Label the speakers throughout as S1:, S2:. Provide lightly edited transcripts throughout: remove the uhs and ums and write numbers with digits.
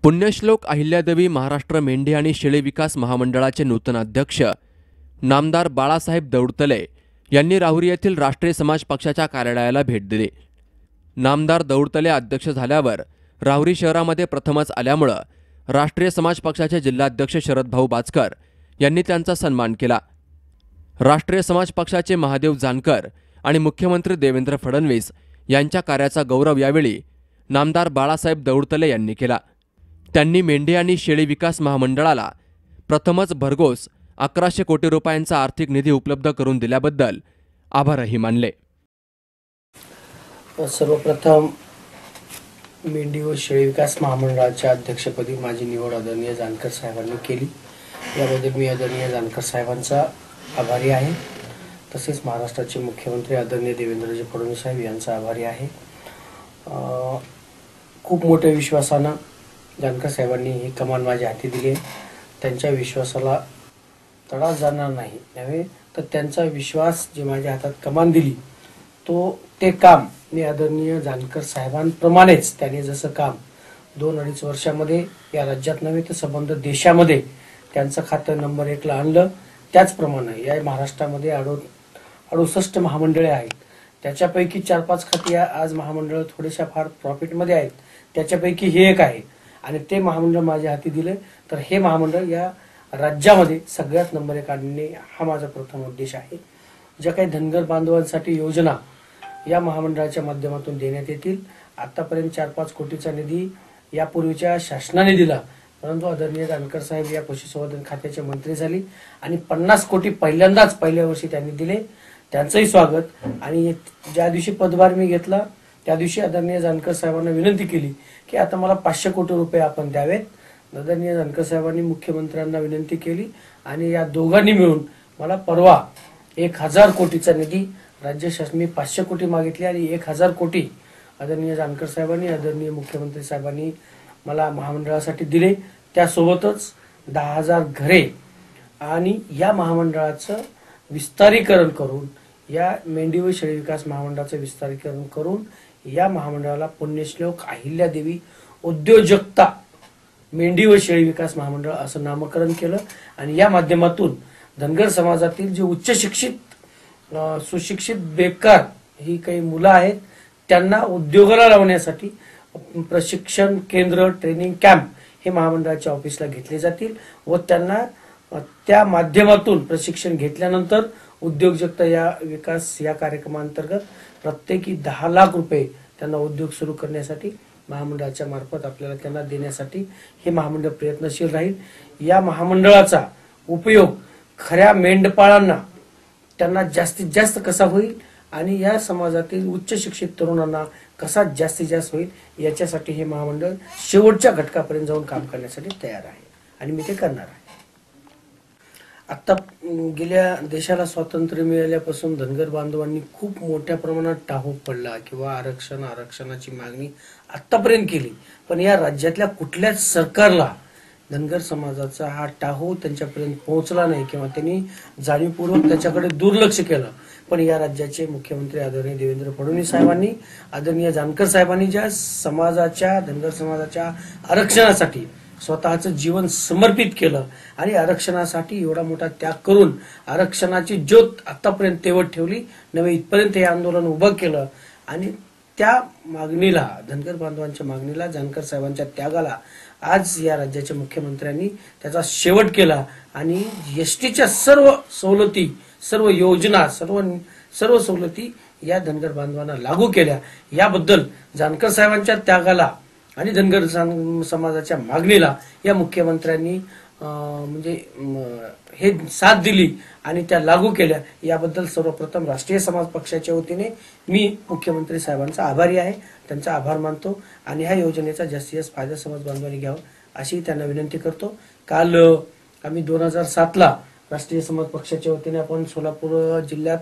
S1: पुण्यश्लोक अहिल्यादेवी महाराष्ट्र मेंढी आणि शेळी विकास महामंडळाचे नूतन अध्यक्ष नामदार बाळासाहेब दौडतले यांनी राहुरी येथील राष्ट्रीय समाज पक्षाच्या कार्यालयाला भेट दिली। नामदार दौडतले अध्यक्ष झाल्यावर राहुरी शहरामध्ये प्रथमच आल्यामुळे राष्ट्रीय समाज पक्षाचे जिल्हाध्यक्ष शरद भाऊ बाचकर यांनी त्यांचा सन्मान केला। राष्ट्रीय समाज पक्षाचे महादेव जानकर आणि मुख्यमंत्री देवेंद्र फडणवीस यांच्या कार्याचा गौरव यावेळी नामदार बाळासाहेब दौडतले यांनी केला। त्यांनी मेंढी आणि शेळी विकास महामंडळाला प्रथमच भरघोस 1100 कोटी रुपयांचा आर्थिक निधी उपलब्ध करून दिल्याबद्दल आभारही मानले।
S2: सर्वप्रथम मेंढी व शेळी विकास महामंडळाच्या अध्यक्षपदी माझी निवड आदरणीय जानकर साहेबांनी केली। याबद्दल मी आदरणीय जानकर साहेबांचा आभारी आहे। तसेच महाराष्ट्राचे मुख्यमंत्री आदरणीय देवेंद्रजी फडणवीस साहेब यांचा आभारी आहे। खूप मोठ्या विश्वासाने जानकर साहेबांनी ही कमान माझ्या हाती दिली आहे। त्यांच्या विश्वासाला तडा जाणार नाही नव्हे तर त्यांचा विश्वास जे माझ्या हातात कमान दिली ते काम मी आदरणीय जानकर साहेबांप्रमाणेच त्यांनी जसं काम 2-2.5 वर्षामध्ये या राज्यात नव्हे तर संबंध देशामध्ये त्यांचं खातं नंबर 1 ला आणलं, त्याचप्रमाणे या महाराष्ट्रामध्ये 68 महामंडळे आहेत। त्याच्यापैकी 4-5 खाती आज महामंडळ थोडेशा फार प्रॉफिटमध्ये आहेत, त्याच्यापैकी हे एक आहे आणि ते महामंडळ माझ्या हाती दिले तर हे महामंडळ या राज्यामध्ये सगळ्यात नंबर 1 आणणे हा माझा प्रथम उद्देश आहे। ज्या काही धनगर बांधवांसाठी योजना या महामंडळाच्या माध्यमातून देण्यात येतील। आतापर्यंत 4-5 कोटीचा निधी यापूर्वीच्या शासनाने दिला, परंतु आदरणीय जानकर साहेब या पशुसंवर्धन खात्याचे मंत्री झाले आणि 50 कोटी पहिल्यांदाच पहिल्या वर्षी त्यांनी दिले। त्यांचंही स्वागत। आणि ज्या दिवशी पदभार मी घेतला त्या दिवशी आदरणीय जानकर साहेबांना विनंती केली की आता मला 500 कोटी रुपये आपण द्यावेत। आदरणीय जानकर साहेबांनी मुख्यमंत्र्यांना विनंती केली आणि या दोघांनी मिळून मला परवा 1000 कोटीचा निधी राज्य शासनाने 500 कोटी मागितले आणि 1000 कोटी आदरणीय जानकर साहेबांनी आदरणीय मुख्यमंत्री साहेबांनी मला महामंडळासाठी दिले। त्यासोबतच 10,000 घरे आणि या महामंडळाचं विस्तारीकरण करून या मेंढी व शेळी विकास महामंडळाचं विस्तारीकरण करून या महामंडळाला पुण्यश्लोक अहिल्यादेवी उद्योजकता मेंढी व शेळी विकास महामंडळ असं नामकरण केलं आणि या माध्यमातून धनगर समाजातील जे उच्च शिक्षित सुशिक्षित बेकार ही काही मुलं आहेत त्यांना उद्योगाला लावण्यासाठी प्रशिक्षण केंद्र ट्रेनिंग कॅम्प हे महामंडळाच्या ऑफिसला घेतले जातील व त्यांना त्या माध्यमातून प्रशिक्षण घेतल्यानंतर उद्योजकता या विकास या कार्यक्रमांतर्गत प्रत्येकी 10 लाख रुपये त्यांना उद्योग सुरू करण्यासाठी महामंडळाच्या मार्फत आपल्याला त्यांना देण्यासाठी हे महामंडळ प्रयत्नशील राहील। या महामंडळाचा उपयोग खऱ्या मेंढपाळांना त्यांना जास्तीत जास्त कसा होईल आणि या समाजातील उच्च शिक्षित तरुणांना कसा जास्तीत जास्त होईल याच्यासाठी हे महामंडळ शेवटच्या घटकापर्यंत जाऊन काम करण्यासाठी तयार आहे आणि मी ते करणार आहे। आता गेल्या देशाला स्वातंत्र्य मिळाल्यापासून धनगर बांधवांनी खूप मोठ्या प्रमाणात टाहो पडला किंवा आरक्षणाची मागणी आतापर्यंत केली, पण या राज्यातल्या कुठल्याच सरकारला धनगर समाजाचा हा टाहो त्यांच्यापर्यंत पोहोचला नाही किंवा त्यांनी जाणीवपूर्वक त्याच्याकडे दुर्लक्ष केलं। पण या राज्याचे मुख्यमंत्री आदरणीय देवेंद्र फडणवीस साहेबांनी आदरणीय जानकर साहेबांनी ज्या धनगर समाजाच्या आरक्षणासाठी स्वतःचं जीवन समर्पित केलं आणि आरक्षणासाठी एवढा मोठा त्याग करून आरक्षणाची ज्योत आतापर्यंत तेवत ठेवली नव्हे इथपर्यंत हे आंदोलन उभं केलं आणि त्या मागणीला धनगर बांधवांच्या मागणीला जानकर साहेबांच्या त्यागाला आज या राज्याच्या मुख्यमंत्र्यांनी त्याचा शेवट केला आणि एसटीच्या सर्व सवलती सर्व योजना सर्व सवलती या धनगर बांधवांना लागू केल्या। याबद्दल जानकर साहेबांच्या त्यागाला आणि धनगर समाजाच्या मागणीला या मुख्यमंत्र्यांनी हे साथ दिली आणि त्या लागू केल्या। याबद्दल सर्वप्रथम राष्ट्रीय समाज पक्षाच्या वतीने मी मुख्यमंत्री साहेबांचा आभारी आहे, त्यांचा आभार मानतो आणि ह्या योजनेचा जास्तीत जास्त फायदा समाज बांधवांनी घ्यावा अशी त्यांना विनंती करतो। काल आम्ही 2007 ला राष्ट्रीय समाज पक्षाच्या वतीने आपण सोलापूर जिल्ह्यात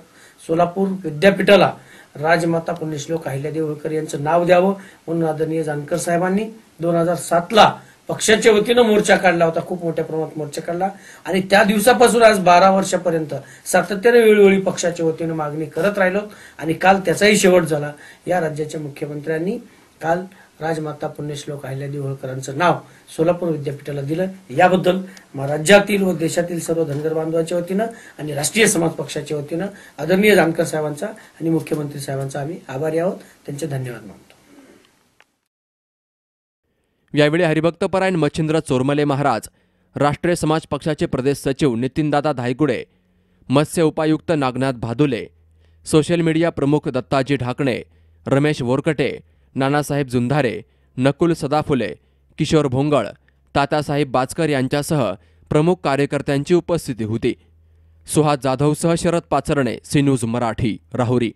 S2: सोलापूर विद्यापीठाला राजमाता पुण्यश्लोक अहिल्यादेवी होळकर यांचं नाव द्यावं म्हणून आदरणीय जानकर साहेबांनी 2007 ला पक्षाच्या वतीने मोर्चा काढला होता, खूप मोठ्या प्रमाणात मोर्चा काढला आणि त्या दिवसापासून आज 12 वर्षापर्यंत सातत्याने वेळोवेळी पक्षाच्या वतीने मागणी करत राहिलो आणि काल त्याचाही शेवट झाला। या राज्याच्या मुख्यमंत्र्यांनी काल राजमाता पुण्यश्लोक अहिल्यादेवी होळकरांचं नाव सोलापूर विद्यापीठाला दिलं, याबद्दल राज्यातील व देशातील सर्व धनगर बांधवांच्या वतीनं आणि राष्ट्रीय समाज पक्षाच्या वतीनं आदरणीय जानकर साहेबांचा आणि मुख्यमंत्री साहेबांचा आम्ही आभारी आहोत. त्यांचे धन्यवाद मानतो.
S1: यावेळी हरिभक्तपरायण मच्छिंद्र चोरमले महाराज, राष्ट्रीय समाज पक्षाचे प्रदेश सचिव नितीनदादा धायगुडे, मत्स्य उपायुक्त नागनाथ भादुले, सोशल मीडिया प्रमुख दत्ताजी ढाकणे, रमेश वोरकटे, नानासाहेब जुंधारे, नकुल सदाफुले, किशोर भोंगळ, तात्यासाहेब बाचकर यांच्यासह प्रमुख कार्यकर्त्यांची उपस्थिती होती. सुहास जाधवसह शरद पाचरणे, सी न्यूज मराठी, राहुरी.